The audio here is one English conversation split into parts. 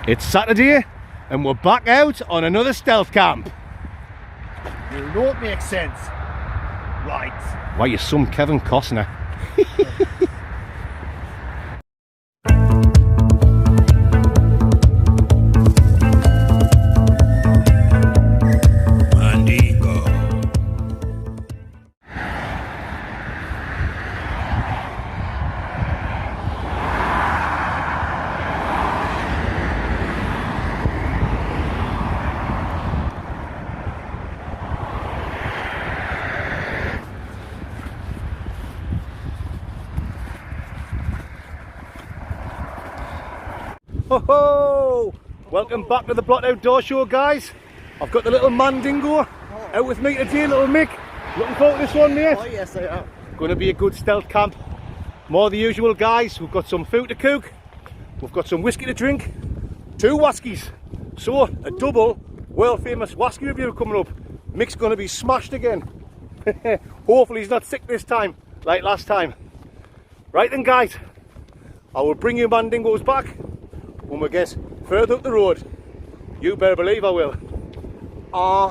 It's Saturday and we're back out on another stealth camp. You know it makes sense. Right. Why, you're some Kevin Costner. Ho ho! Welcome back to the Blot Outdoor Show, guys. I've got the little Mandingo out with me today, little Mick. Looking forward to this one, mate. Oh yes, I am. Going to be a good stealth camp. More the usual, guys. We've got some food to cook. We've got some whiskey to drink. 2 whiskies. So, a double world famous whiskey review coming up. Mick's going to be smashed again. Hopefully he's not sick this time, like last time. Right then, guys. I will bring you Mandingos back when we get further up the road. You better believe I will. Oh,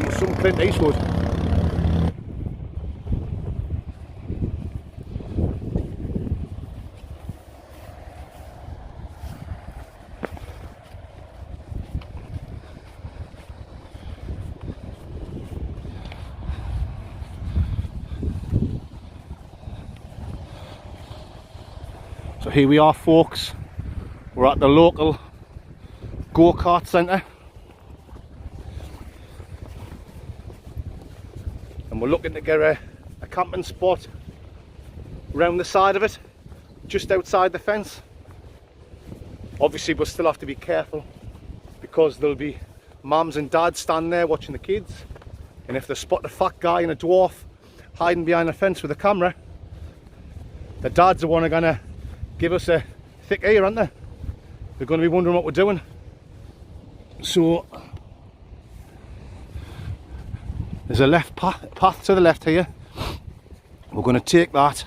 you're some Clint Eastwood. So here we are, folks. We're at the local go-kart centre and we're looking to get a camping spot around the side of it, just outside the fence. Obviously we'll still have to be careful because there'll be mums and dads standing there watching the kids, and if they spot a fat guy and a dwarf hiding behind a fence with a camera, the dads are going to give us a thick ear, aren't they? They're going to be wondering what we're doing. So there's a left path to the left here. We're going to take that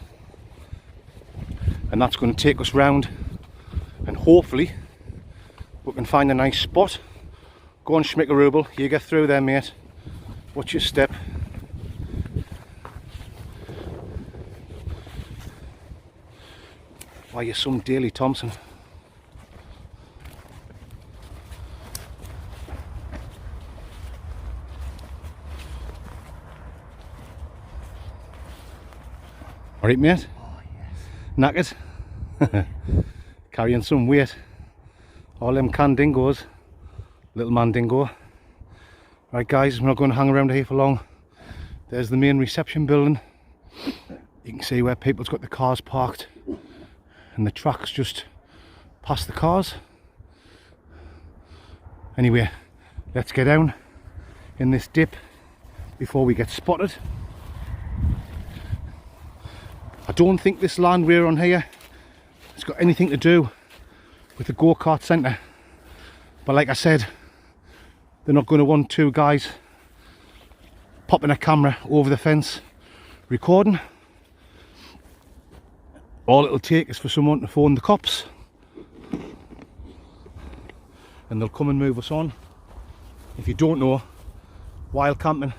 and that's going to take us round, and hopefully we can find a nice spot. Go on, Schmickarooble, you get through there, mate. Watch your step. Why, you're some Daly Thompson. Alright, mate? Oh yes. Knackered? Carrying some weight. All them Candingos. Little Mandingo. Right, guys, we're not going to hang around here for long. There's the main reception building. You can see where people's got the cars parked, and the track's just past the cars. Anyway, let's get down in this dip before we get spotted. I don't think this land we're on here has got anything to do with the go-kart centre, but like I said, they're not going to want 2 guys popping a camera over the fence recording. All it'll take is for someone to phone the cops and they'll come and move us on. If you don't know, wild camping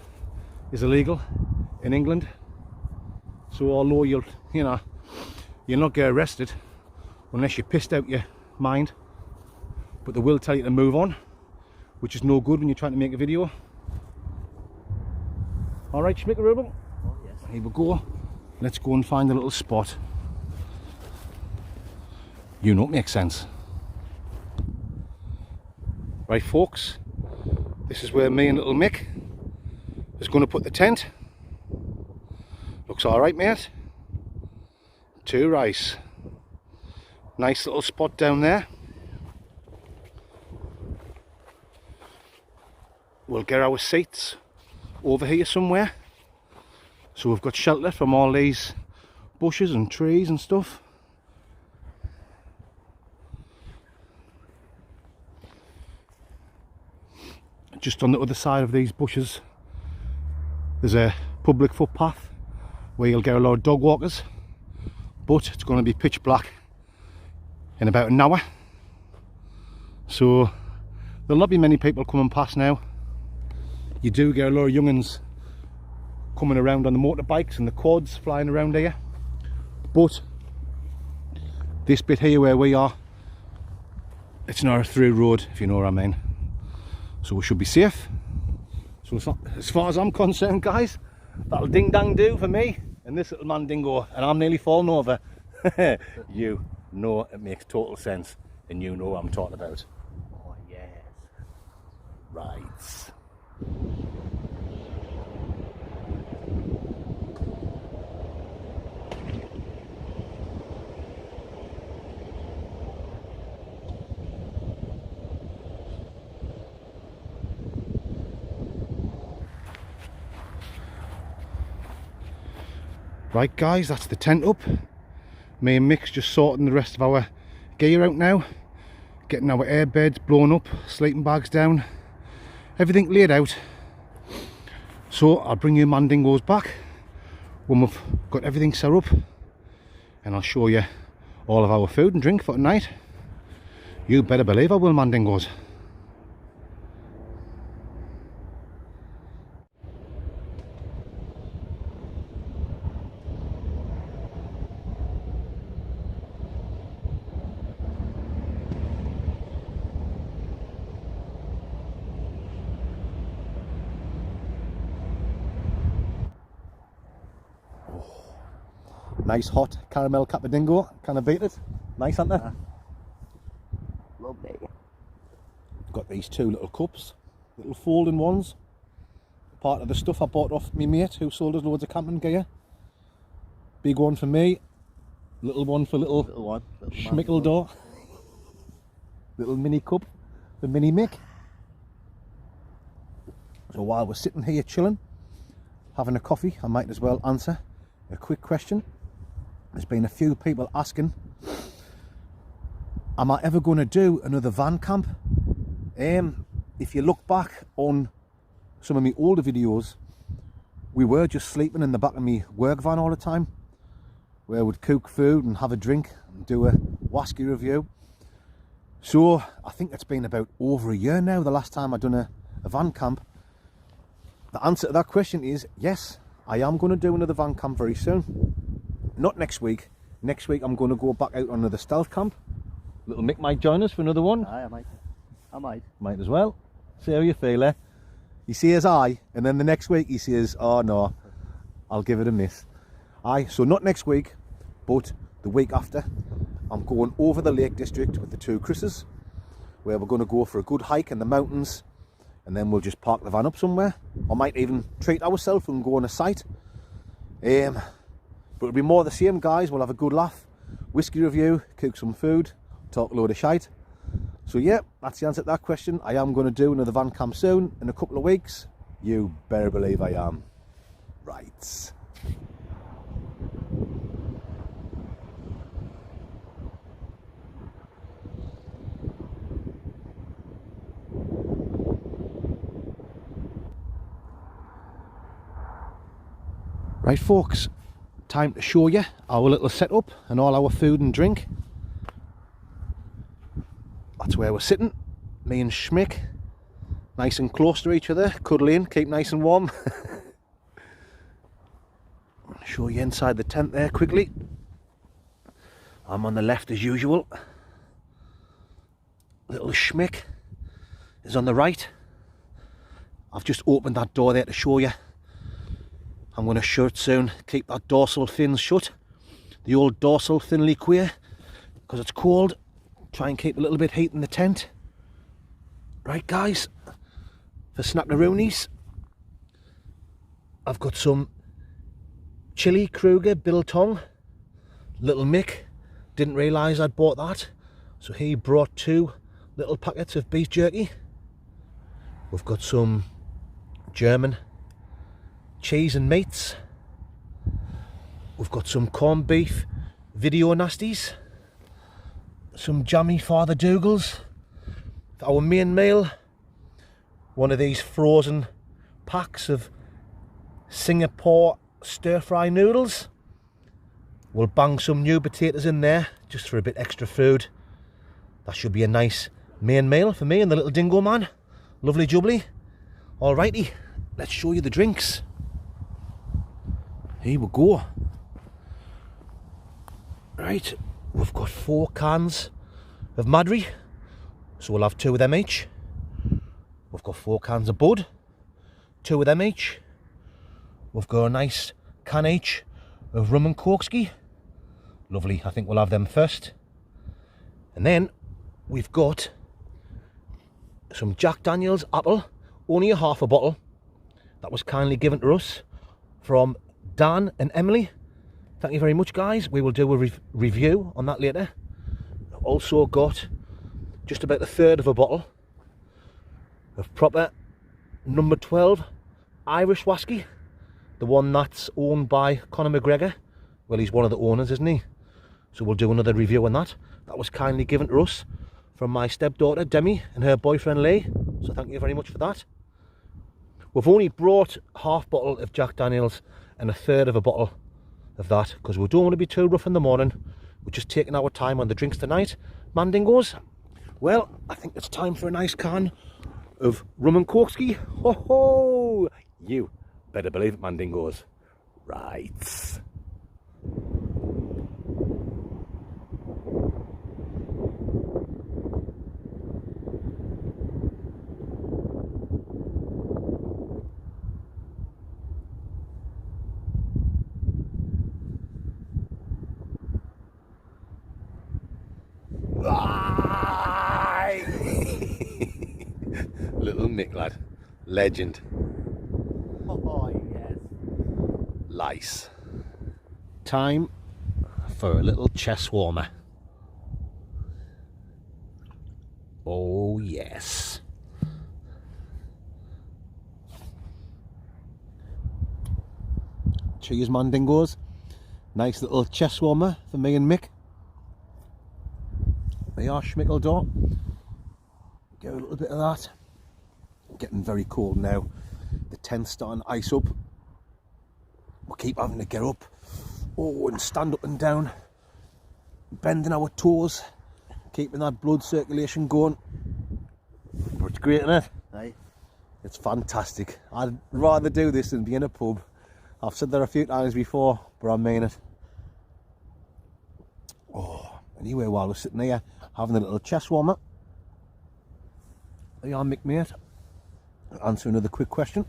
is illegal in England. So although you'll not get arrested unless you're pissed out your mind, but they will tell you to move on, which is no good when you're trying to make a video. Alright, Schmickarooble? Oh yes. Here we go. Let's go and find a little spot. You know it makes sense. Right, folks, this is where me and little Mick is going to put the tent. Looks alright, mate. 2 rice. Nice little spot down there. We'll get our seats over here somewhere, so we've got shelter from all these bushes and trees and stuff. Just on the other side of these bushes there's a public footpath where you'll get a lot of dog walkers, but it's going to be pitch black in about an hour, so there'll not be many people coming past now. You do get a lot of young'uns coming around on the motorbikes and the quads flying around here, but this bit here where we are, it's not a through road, if you know what I mean, so we should be safe. So it's not, as far as I'm concerned, guys, that'll ding dang do for me and this little mandingo, and I'm nearly falling over. You know it makes total sense, and you know what I'm talking about. Oh yes, right. Right guys, that's the tent up. Me and Mick's just sorting the rest of our gear out now. Getting our air beds blown up, sleeping bags down, everything laid out. So I'll bring you mandingos back when we've got everything set up, and I'll show you all of our food and drink for tonight. You better believe I will, mandingos. Nice hot caramel cappuccino, can I beat it? Nice, aren't they? Lovely. Got these two little cups, little folding ones. Part of the stuff I bought off me mate who sold us loads of camping gear. Big one for me, little one for little Schmickledor. Little mini cup for mini Mick. So while we're sitting here chilling, having a coffee, I might as well answer a quick question. There's been a few people asking, am I ever going to do another van camp? If you look back on some of my older videos, we were just sleeping in the back of my work van all the time, where we'd cook food and have a drink and do a wasky review. So I think it's been about over a year now, the last time I've done a van camp. The answer to that question is yes, I am going to do another van camp very soon. Not next week. Next week I'm going to go back out on another stealth camp. Little Mick might join us for another one. Aye, I might. Might as well. See how you feel, eh? He says aye, and then the next week he says, oh no, I'll give it a miss. Aye, so not next week, but the week after, I'm going over the Lake District with the two Chris's, where we're going to go for a good hike in the mountains, and then we'll just park the van up somewhere. I might even treat ourselves and go on a site. But it'll be more the same, guys. We'll have a good laugh, whiskey review, cook some food, talk a load of shite. So yeah, that's the answer to that question. I am going to do another van camp soon, in a couple of weeks. You better believe I am. Right. Right folks, time to show you our little setup and all our food and drink. That's where we're sitting, me and Schmick, nice and close to each other, cuddling, keep nice and warm. I'll show you inside the tent there quickly. I'm on the left as usual. Little Schmick is on the right. I've just opened that door there to show you. I'm going to shut it soon, keep that dorsal fin shut, the old dorsal fin liqueur, because it's cold. Try and keep a little bit heat in the tent. Right guys, for snackaroonies, I've got some chili Kruger biltong. Little Mick didn't realise I'd bought that, so he brought 2 little packets of beef jerky. We've got some German cheese and meats. We've got some corned beef video nasties, some jammy Father Dougals. Our main meal, one of these frozen packs of Singapore stir-fry noodles. We'll bang some new potatoes in there, just for a bit extra food. That should be a nice main meal for me and the little dingo man. Lovely jubbly. Alrighty, let's show you the drinks. Here we go. Right, we've got 4 cans of Madry, so we'll have 2 of them each. We've got 4 cans of Bud, 2 of them each. We've got a nice can each of rum and corksky. Lovely, I think we'll have them first. And then we've got some Jack Daniel's apple, only a half a bottle. That was kindly given to us from Dan and Emily. Thank you very much, guys. We will do a review on that later. Also got just about a third of a bottle of proper number 12 Irish whiskey, the one that's owned by Conor McGregor. Well, he's one of the owners, isn't he? So we'll do another review on that. That was kindly given to us from my stepdaughter Demi and her boyfriend Lee, so thank you very much for that. We've only brought half bottle of Jack Daniel's and a third of a bottle of that because we don't want to be too rough in the morning. We're just taking our time on the drinks tonight, Mandingos. Well, I think it's time for a nice can of rum and corksky. Ho ho! You better believe it, Mandingos. Right. Little Mick lad, legend. Oh, yes. Lice. Time for a little chest warmer. Oh yes. Cheers, Mandingos. Nice little chest warmer for me and Mick. They are schmickledor. Get a little bit of that. Getting very cold now. The tent's starting to ice up. We'll keep having to get up. Oh, and stand up and down. Bending our toes. Keeping that blood circulation going. But it's great, isn't it? Aye. It's fantastic. I'd rather do this than be in a pub. I've said that a few times before, but I mean it. Oh, anyway, while we're sitting here having a little chest warmer, there you are, Mick, mate. I'll answer another quick question.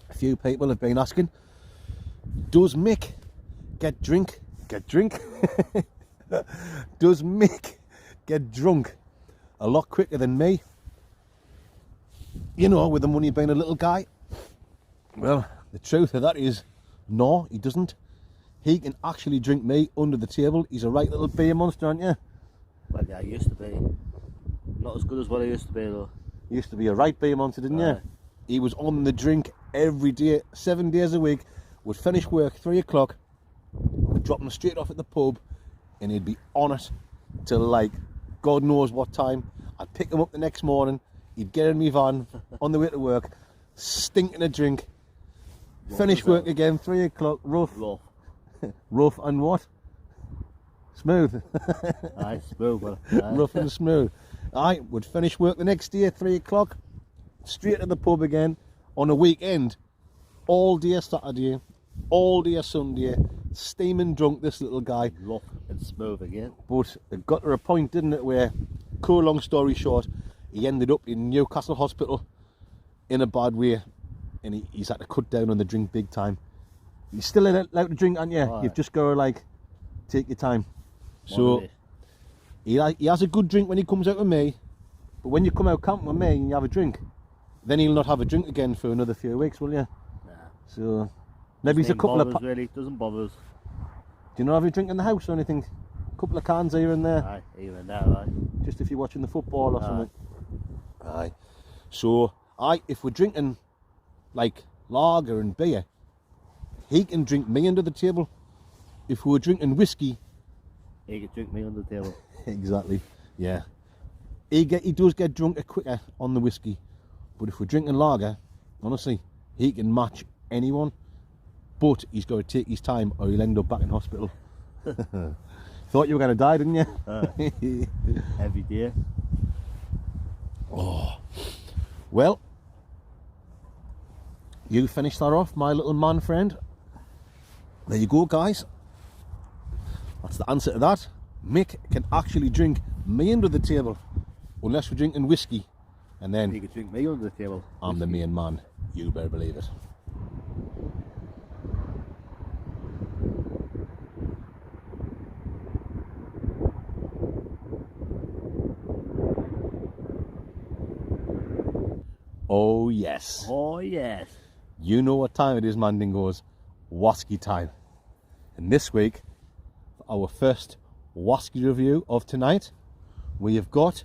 A few people have been asking, does Mick get drunk? Does Mick get drunk a lot quicker than me? You know, with the money being a little guy. Well, the truth of that is, no, he doesn't. He can actually drink me under the table. He's a right little beer monster, aren't you? Well, yeah, I used to be. Not as good as what I used to be, though. You used to be a right beer monster, didn't you? He was on the drink every day, 7 days a week. Would finish work 3 o'clock, would drop him straight off at the pub, and he'd be on it till like God knows what time. I'd pick him up the next morning. He'd get in my van on the way to work, stinking a drink. Finish work again, 3 o'clock, rough. Rough and what? Smooth. Aye, smooth. Well, Rough and smooth. I would finish work the next day at 3 o'clock, straight to the pub again on a weekend, all day Saturday, all day Sunday, steaming drunk, this little guy. Rough and smooth again. But it got to a point, didn't it, where, cool long story short, he ended up in Newcastle Hospital in a bad way, and he's had to cut down on the drink big time. You're still allowed to drink, aren't you? Oh, You've just got to, like, take your time. So he has a good drink when he comes out with me, but when you come out camping with me and you have a drink, then he'll not have a drink again for another few weeks, will you? Nah. So maybe it's a couple of... really, doesn't bother us. Do you not have a drink in the house or anything? A couple of cans here and there? Aye, here and there, aye. Just if you're watching the football or something? Aye. So, if we're drinking, like, lager and beer, he can drink me under the table. If we were drinking whiskey... He can drink me under the table. Exactly, yeah. He does get drunk quicker on the whiskey, but if we're drinking lager, honestly, he can match anyone. but he's got to take his time or he'll end up back in hospital. Thought you were going to die, didn't you? Every day. Oh, well, you finished that off, my little man friend. There you go, guys. That's the answer to that. Mick can actually drink me under the table, unless we're drinking whiskey, and then You could drink me under the table. I'm the main man. You better believe it. Oh yes. Oh yes. You know what time it is, Mandingos. Whisky time. And this week, for our first whisky review of tonight, we have got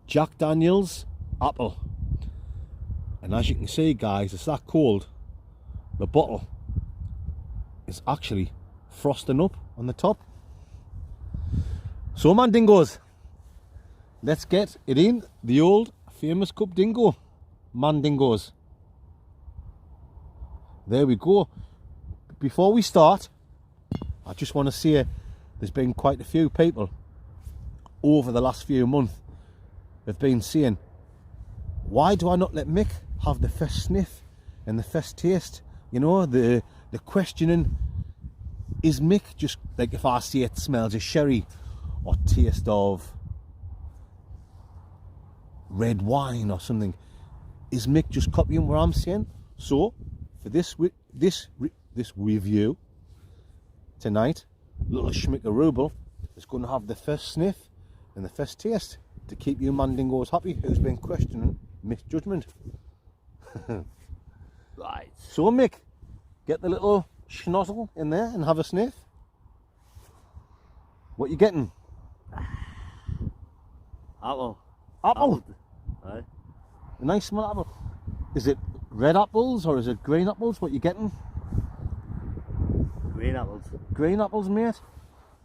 Jack Daniel's Apple. And as you can see, guys, it's that cold. The bottle is actually frosting up on the top. So, Mandingos, let's get it in the old famous cup dingo. Mandingos. There we go. Before we start, I just want to say there's been quite a few people over the last few months have been saying, why do I not let Mick have the first sniff and the first taste? You know, the questioning, is Mick just, like if I say it smells of sherry or taste of red wine or something, is Mick just copying what I'm saying? So for this review tonight, little schmickarooble is going to have the first sniff and the first taste to keep you Mandingos happy who's been questioning Mick's judgment. Right. So Mick, get the little schnozzle in there and have a sniff. What you getting? Apple. Apple. Right. A nice small apple. Is it red apples or is it green apples? What you getting? Green apples. Green apples, mate.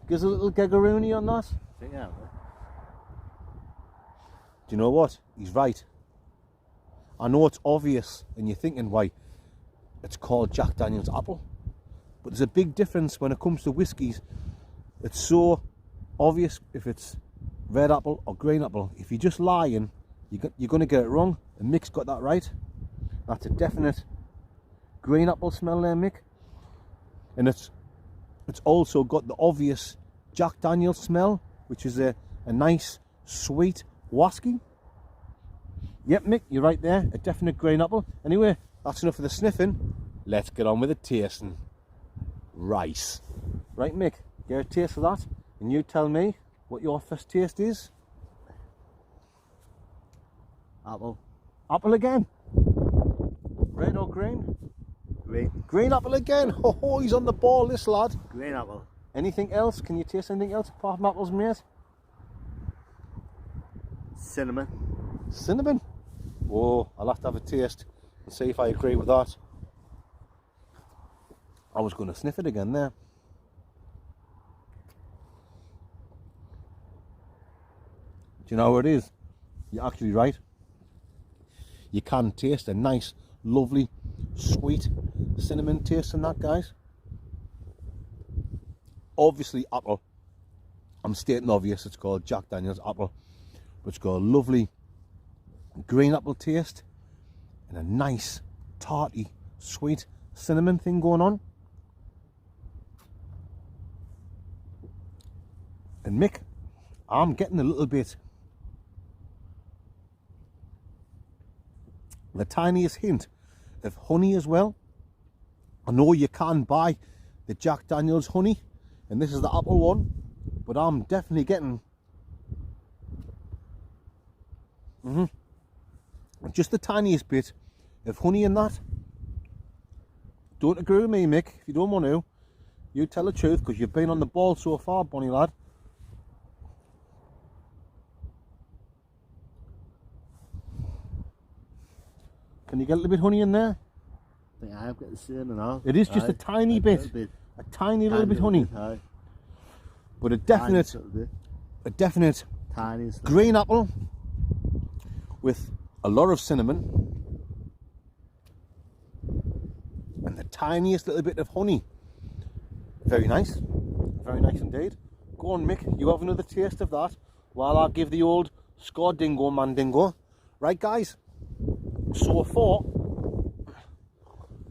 Gives a little gaggaroony on that. Think out. Do you know what? He's right. I know it's obvious and you're thinking why it's called Jack Daniel's Apple. But there's a big difference when it comes to whiskies. It's so obvious if it's red apple or green apple. If you're just lying, you're going to get it wrong. And Mick's got that right. That's a definite green apple smell there, Mick. And it's also got the obvious Jack Daniel's smell, which is a nice, sweet whisky. Yep, Mick, you're right there. A definite green apple. Anyway, that's enough of the sniffing. Let's get on with the tasting. Rice. Right, Mick, get a taste of that. And you tell me what your first taste is. Apple. Apple again. Red or green? Green. Green apple again. Oh, he's on the ball, this lad. Green apple. Anything else? Can you taste anything else apart from apples, mate? Cinnamon. Cinnamon. Oh, I'll have to have a taste and see if I agree with that. I was going to sniff it again there. Do you know what it is? You're actually right. You can taste a nice, lovely, sweet cinnamon taste in that, guys. Obviously apple. I'm stating obvious, it's called Jack Daniel's Apple. But it's got a lovely green apple taste and a nice, tarty, sweet cinnamon thing going on. And Mick, I'm getting a little bit, the tiniest hint of honey as well. I know you can buy the Jack Daniel's honey, and this is the apple one, but I'm definitely getting just the tiniest bit of honey in that. Don't agree with me, Mick. If you don't want to, you tell the truth, because you've been on the ball so far, Bonnie lad. Can you get a little bit honey in there? I think I have got the same and all. It is just a tiny bit. A tiny little bit honey. But a definite Tiny green apple with a lot of cinnamon. A and the tiniest little bit of honey. Very nice indeed. Go on, Mick, you have another taste of that while I give the old Scordingo Mandingo. Right, guys, so for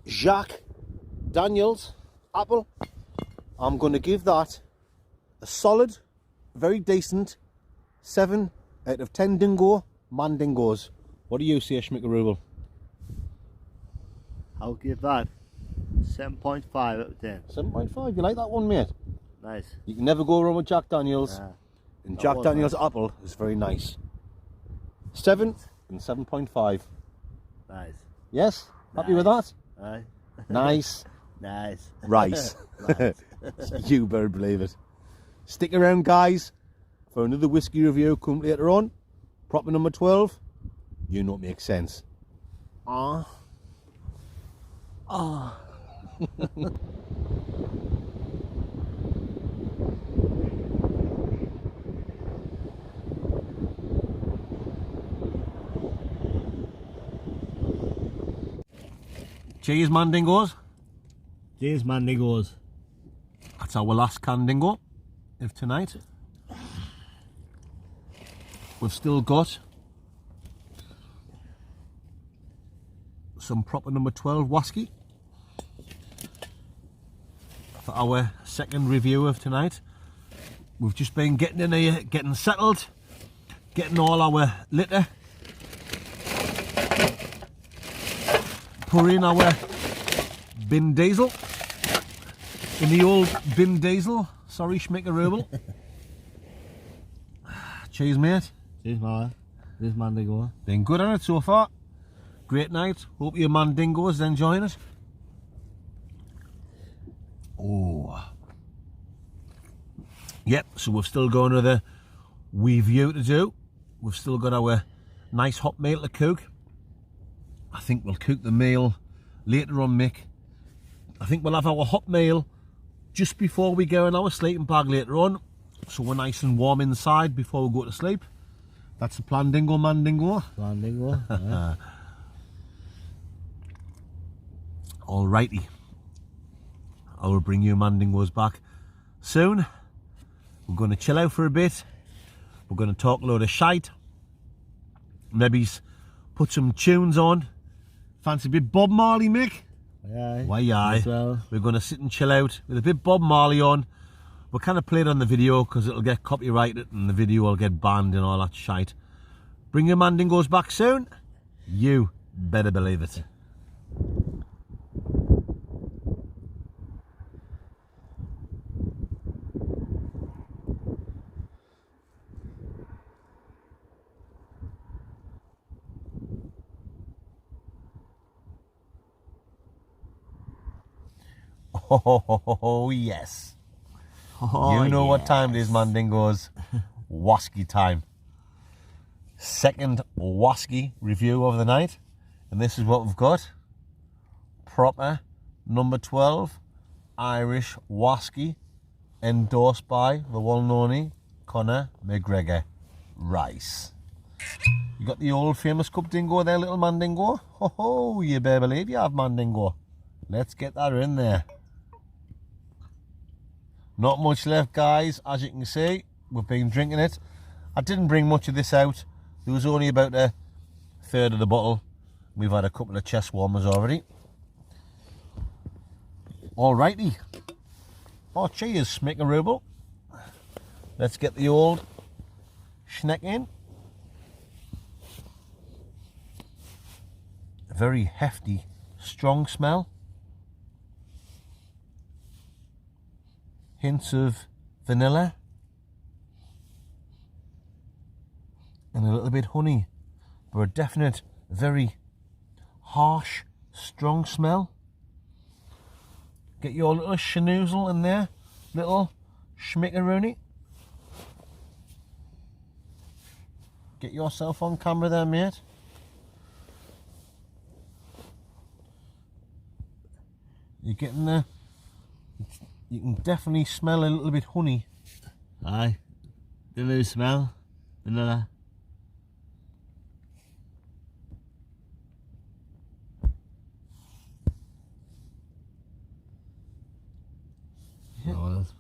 Jacques Daniel's apple, I'm going to give that a solid, very decent 7 out of 10 dingo mandingos. What do you say, Schmickarooble? I'll give that 7.5 out of 10. 7.5, you like that one, mate? Nice. You can never go wrong with Jack Daniels. And Jack Daniels nice. apple is very nice. 7 and 7.5. Nice. Yes? Happy Nice. with that? Aye. Nice. Nice. Rice. Nice. You better believe it. Stick around, guys, for another whiskey review come later on. Proper number 12. You know what makes sense. Ah. Ah. Cheers, Mandingos. Cheers, Mandingos. That's our last Candingo of tonight. We've still got some proper number 12 whiskey for our second review of tonight. We've just been getting in here, getting settled, getting all our litter, pouring our bin diesel in the old bin diesel. Sorry, Schmickarooble. Cheers, mate. Cheers, Mara. Cheers, Mandingo. Been good on it so far. Great night. Hope your Mandingo is enjoying it. Oh. Yep, so we've still got another review to do. We've still got our nice hot meal to cook. I think we'll cook the meal later on, Mick. I think we'll have our hot meal just before we go in our sleeping bag later on, so we're nice and warm inside before we go to sleep. That's the plan, Dingo Mandingo. Mandingo. Yeah. Alrighty. I will bring you Mandingos back soon. We're going to chill out for a bit. We're going to talk a load of shite. Maybe put some tunes on. Fancy a bit Bob Marley, Mick? Aye. Why, aye. Well. We're going to sit and chill out with a bit Bob Marley on. We'll kind of play it on the video because it'll get copyrighted and the video will get banned and all that shite. Bring your Mandingos back soon. You better believe it. Oh, yes. Oh, you know yes. what time it is, Mandingos. Wasky time. Second wasky review of the night. And this is what we've got. Proper number 12 Irish wasky, endorsed by the well-known Conor McGregor Rice. You got the old famous cup dingo there, little Mandingo. Oh, you better believe you have Mandingo. Let's get that in there. Not much left, guys. As you can see, we've been drinking it. I didn't bring much of this out. There was only about a third of the bottle. We've had a couple of chest warmers already. Alrighty. Oh, cheers, Schmickarooble. Let's get the old schneck in. A very hefty, strong smell. Hints of vanilla and a little bit honey, but a definite, very harsh, strong smell. Get your little schnoozle in there, little schmickaroony. Get yourself on camera there, mate. You're getting the. You can definitely smell a little bit honey. Aye. The little smell. Vanilla.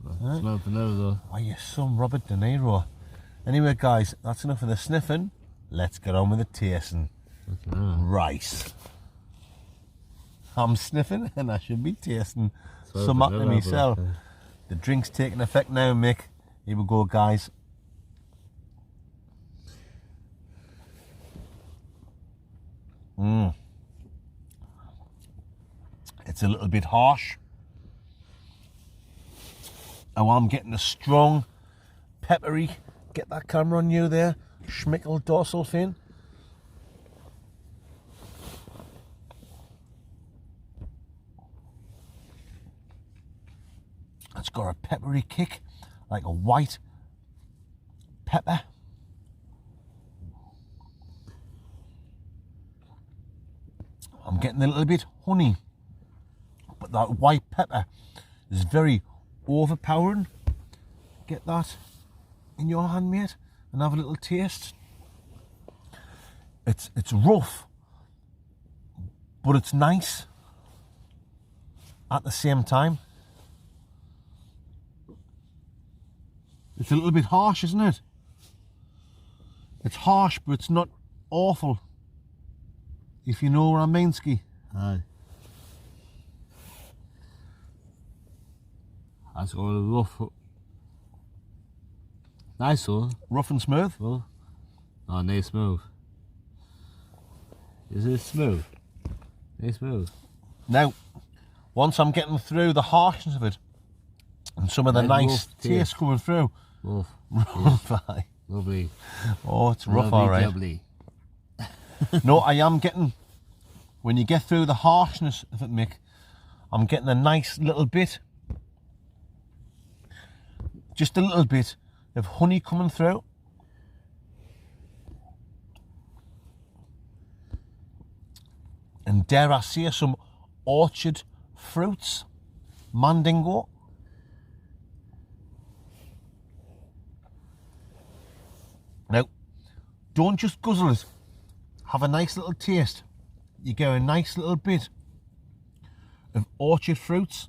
Right. Smell for now though. Why, you're some Robert De Niro. Anyway, guys, that's enough of the sniffing. Let's get on with the tasting. Rice. I'm sniffing and I should be tasting some up to myself. The drink's taking effect now, Mick. Here we go, guys. It's a little bit harsh. Oh, I'm getting a strong, peppery, get that camera on you there, schmickel dorsal fin. It's got a peppery kick, like a white pepper. I'm getting a little bit honey, but that white pepper is very overpowering. Get that in your hand, mate, and have a little taste. It's rough, but it's nice at the same time. It's a little bit harsh, isn't it? It's harsh, but it's not awful. If you know what I mean, Ski. Aye. That's all rough. Nice though. Rough and smooth. Well, oh, nice smooth. Is it smooth? Nice smooth. Now, once I'm getting through the harshness of it, and some of the nice taste coming through. Rough. Rough, aye. Lovely. Oh, it's rough, Lovely, alright. Lovely. No, I am getting, when you get through the harshness of it, Mick, I'm getting a nice little bit, just a little bit of honey coming through. And dare I say, some orchard fruits, mandingo. Now, don't just guzzle it. Have a nice little taste. You get a nice little bit of orchard fruits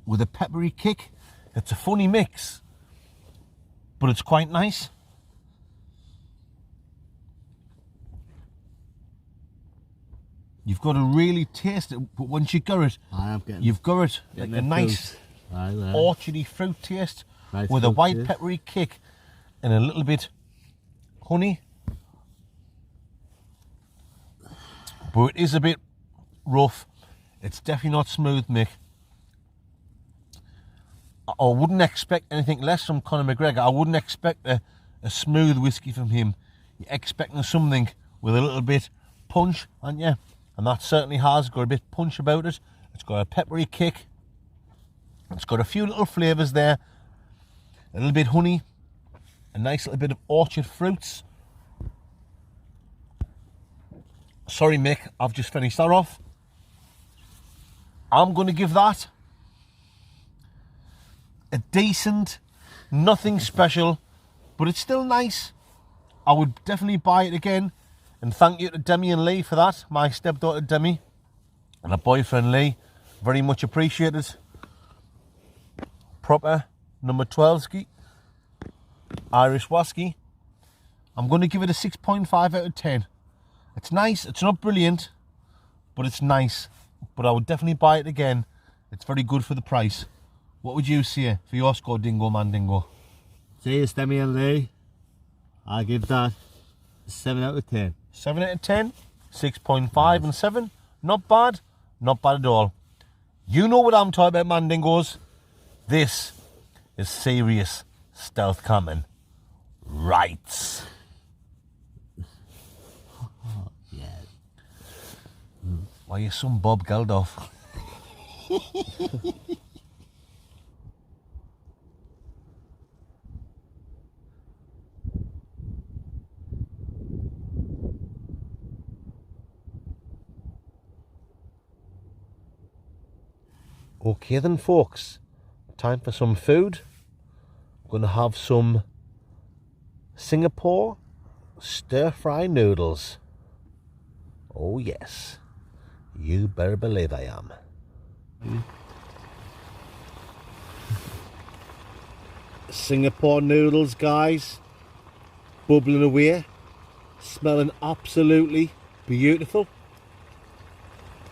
with a peppery kick. It's a funny mix, but it's quite nice. You've got to really taste it, but once you got it, you've got it like a nice orchardy fruit taste with a white peppery kick and a little bit honey. But it is a bit rough. It's definitely not smooth, Mick. I wouldn't expect anything less from Conor McGregor. I wouldn't expect a smooth whiskey from him. You're expecting something with a little bit punch, aren't you? And that certainly has got a bit punch about it. It's got a peppery kick. It's got a few little flavours there. A little bit honey. A nice little bit of orchard fruits. Sorry, Mick, I've just finished that off. I'm going to give that a decent, nothing special, but it's still nice. I would definitely buy it again. And thank you to Demi and Lee for that. My stepdaughter Demi and her boyfriend Lee. Very much appreciated. Proper number 12 ski. Irish whiskey. I'm going to give it a 6.5 out of 10. It's nice. It's not brilliant, but it's nice. But I would definitely buy it again. It's very good for the price. What would you say for your score, Dingo Mandingo? Say it's Demi and Lee. I give that a 7 out of 10. 7 out of 10? 6.5 and 7? Not bad. Not bad at all. You know what I'm talking about, Mandingos. This is serious stealth camping. Rights. Yeah. Why, you're some Bob Geldof. Okay then, folks, time for some food. I'm going to have some Singapore stir-fry noodles. Oh yes, you better believe I am. Singapore noodles, guys. Bubbling away. Smelling absolutely beautiful.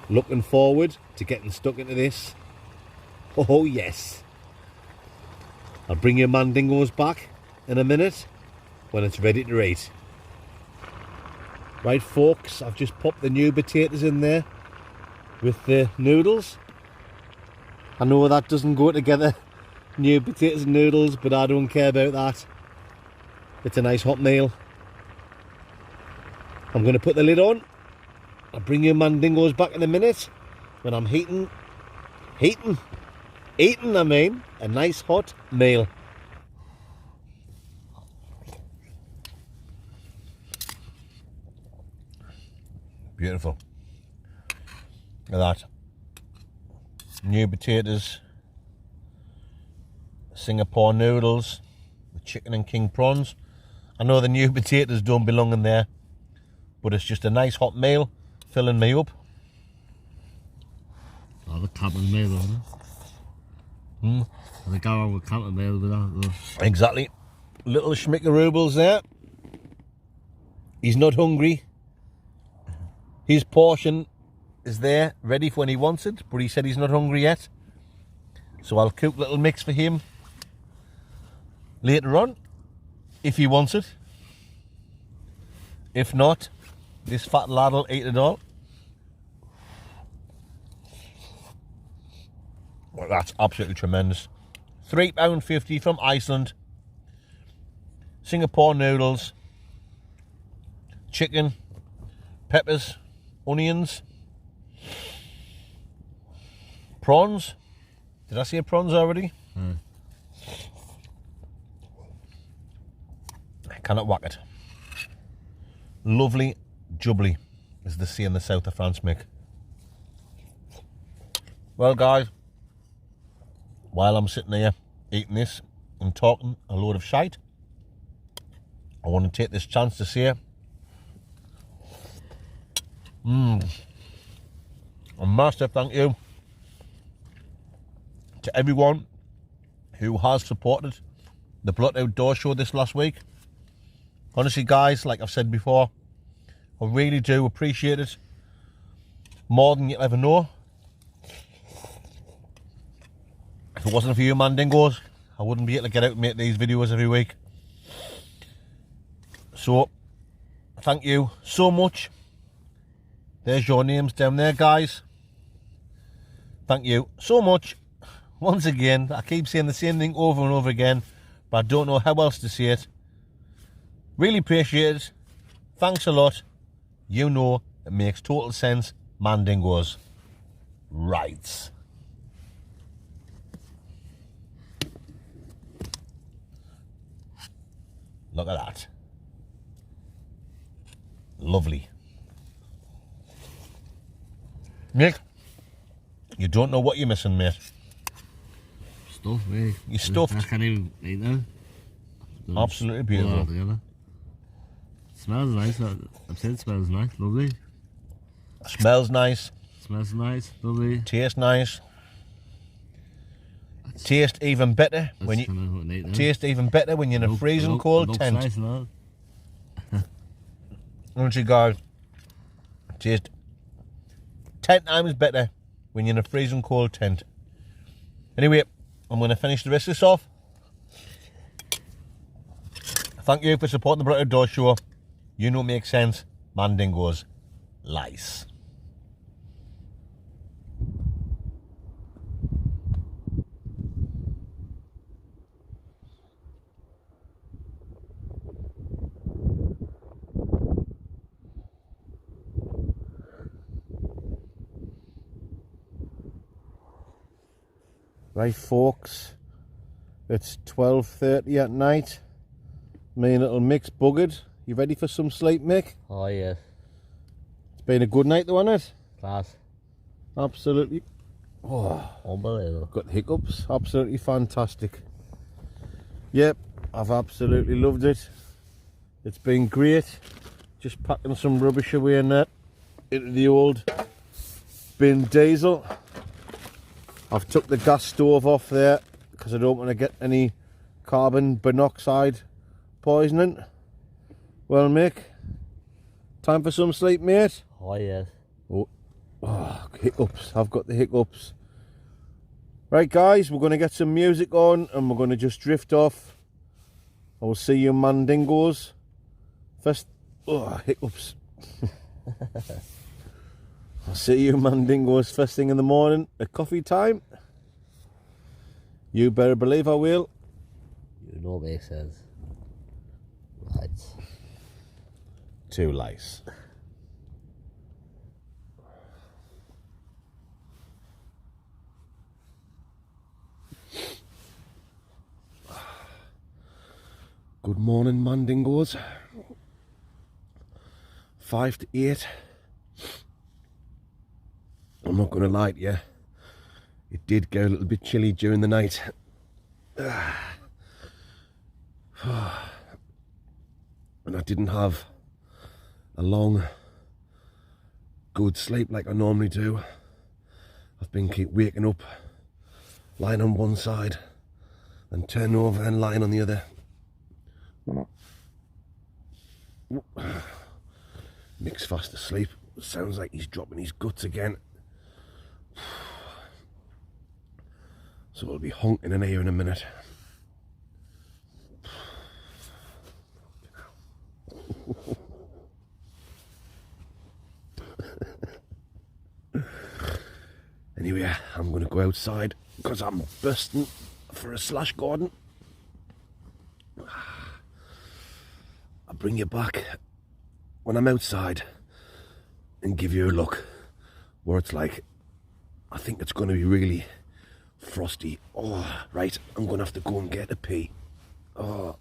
Looking forward to getting stuck into this. Oh yes. I'll bring your mandingos back in a minute when it's ready to eat. Right folks, I've just popped the new potatoes in there with the noodles. I know that doesn't go together, new potatoes and noodles, but I don't care about that. It's a nice hot meal. I'm going to put the lid on. I'll bring your mandingos back in a minute when I'm eating I mean, a nice hot meal. Beautiful. Look at that. New potatoes, Singapore noodles, with chicken and king prawns. I know the new potatoes don't belong in there, but it's just a nice hot meal, filling me up. Oh, the camping meal, isn't it? I think I went with camping meal with that though. Exactly. Little schmickaroodles there. He's not hungry. His portion is there, ready for when he wants it, but he said he's not hungry yet. So I'll cook little mix for him later on, if he wants it. If not, this fat lad will eat it all. Well, that's absolutely tremendous. £3.50 from Iceland. Singapore noodles, chicken, peppers, onions, prawns. Did I say prawns already? I cannot whack it. Lovely jubbly, as they say in the south of France, Mick. Well, guys, while I'm sitting here eating this and talking a load of shite, I want to take this chance to say a massive thank you to everyone who has supported the Blood Outdoor Show this last week. Honestly, guys, like I've said before, I really do appreciate it more than you'll ever know. If it wasn't for you mandingos, I wouldn't be able to get out and make these videos every week. So, thank you so much. There's your names down there, guys. Thank you so much. Once again, I keep saying the same thing over and over again, but I don't know how else to say it. Really appreciate it. Thanks a lot. You know it makes total sense. Mandingos. Right. Look at that. Lovely. Mick, you don't know what you're missing, mate. Stuffed, really. You're stuffed. I can't even eat now. Absolutely beautiful. Smells nice. I've said it smells nice. Lovely. Smells nice. Smells nice. Lovely. Tastes nice. Taste even better when you taste even better when you're in a freezing cold tent. Nice, no? Honestly, guys, taste 10 times better when you're in a freezing cold tent. Anyway, I'm going to finish the rest of this off. Thank you for supporting the Blood Outdoor Show. You know it makes sense. Mandingos. Lice. Right folks, it's 12:30 at night. Me and little Mick's buggered. You ready for some sleep, Mick? Oh, yes. It's been a good night though, hasn't it? Class. Absolutely. Oh, Unbelievable. got hiccups. Absolutely fantastic. Yep, I've absolutely loved it. It's been great. Just packing some rubbish away in that into the old bin diesel. I've took the gas stove off there because I don't want to get any carbon monoxide poisoning. Well, Mick, time for some sleep, mate. Oh, yes. Oh, hiccups. I've got the hiccups. Right, guys, we're going to get some music on and we're going to just drift off. I will see you mandingos. First, hiccups. I'll see you mandingos first thing in the morning at coffee time. You better believe I will. You know what makes sense. Right. Too lice. Good morning, mandingos. 5 to 8. I'm not going to lie to you. It did get a little bit chilly during the night. And I didn't have a long, good sleep like I normally do. I've been keep waking up, lying on one side, then turning over and lying on the other. Mick's fast asleep. Sounds like he's dropping his guts again. So I'll be honking in here in a minute. Anyway, I'm going to go outside because I'm bursting for a slash garden. I'll bring you back when I'm outside and give you a look where it's like. I think it's going to be really frosty. Oh, right, I'm going to have to go and get a pee. Oh.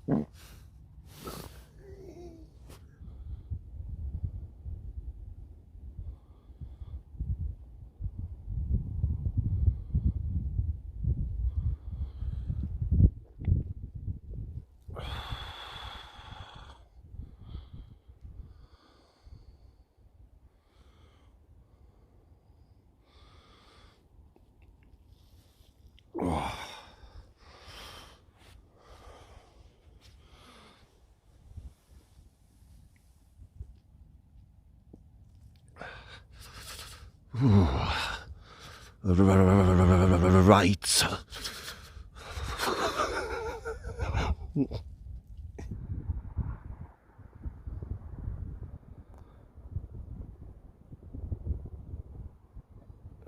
Right.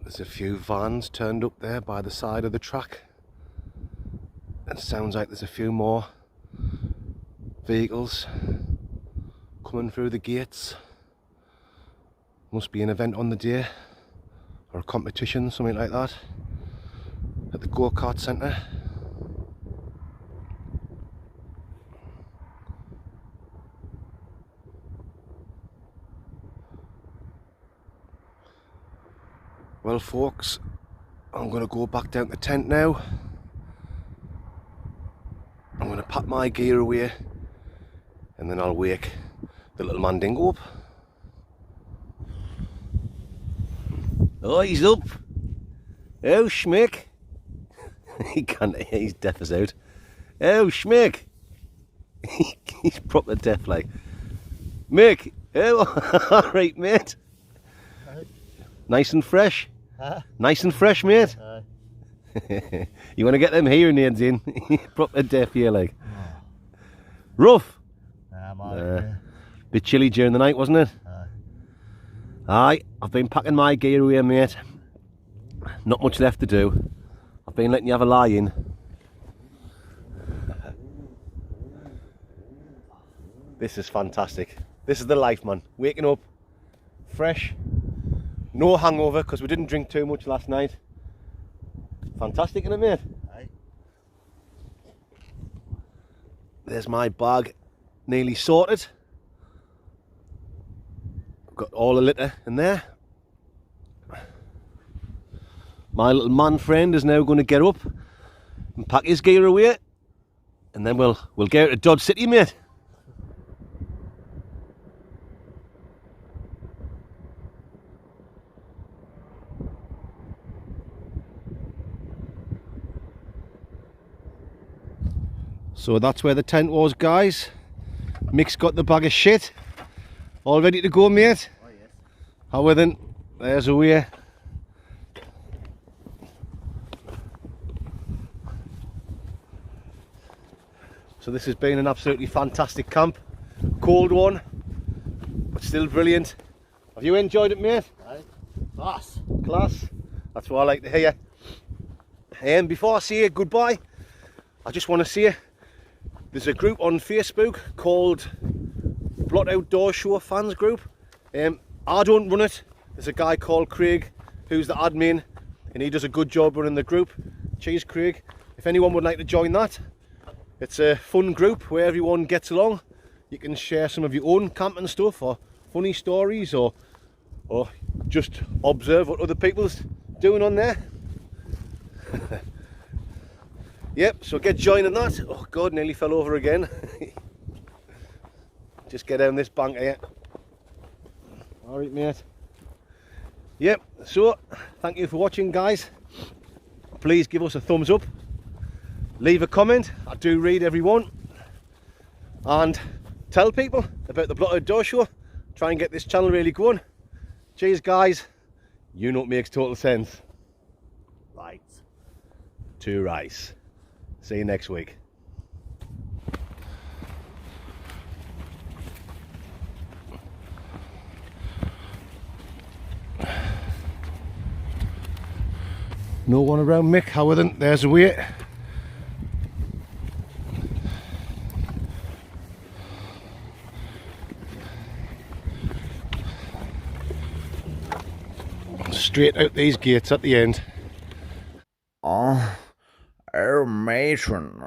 There's a few vans turned up there by the side of the track. It sounds like there's a few more vehicles coming through the gates. Must be an event on the day, or a competition, something like that, at the go-kart centre. Well folks, I'm going to go back down to the tent now. I'm going to pack my gear away and then I'll wake the little mandingo up. Oh, he's up. Oh, Schmick. He can't, he's deaf as out. Oh, Schmick. He's proper deaf like. Mick. Oh, alright mate. Nice and fresh. Huh? Nice and fresh, mate. You want to get them hearing aids in? Proper deaf here, like. Rough. Bit chilly during the night, wasn't it? Aye, I've been packing my gear away, mate. Not much left to do. I've been letting you have a lie in. This is fantastic. This is the life, man. Waking up fresh. No hangover because we didn't drink too much last night. Fantastic, isn't it, mate? Aye. There's my bag, nearly sorted. I've got all the litter in there. My little man friend is now going to get up and pack his gear away, and then we'll get out to Dodge City, mate. So that's where the tent was, guys. Mick's got the bag of shit all ready to go, mate. Oh yes. How are then? There's a way. So this has been an absolutely fantastic camp. Cold one, but still brilliant. Have you enjoyed it, mate? Aye. Class. Class. That's what I like to hear. And before I say goodbye, I just want to say there's a group on Facebook called Blot Outdoor Show Fans Group. I don't run it. There's a guy called Craig who's the admin, and he does a good job running the group. Cheers, Craig. If anyone would like to join that, it's a fun group where everyone gets along. You can share some of your own camping stuff or funny stories, or just observe what other people's doing on there. Yep, so get joining that. Oh God, nearly fell over again. Just get down this bank here. Alright, mate. Yep, so thank you for watching, guys. Please give us a thumbs up, leave a comment. I do read every one, and tell people about the Blot Outdoor Show. Try and get this channel really going. Cheers, guys. You know what makes total sense. Right. To rice. See you next week. No one around, Mick. How are they? There's a way. Straight out these gates at the end. Oh, matron.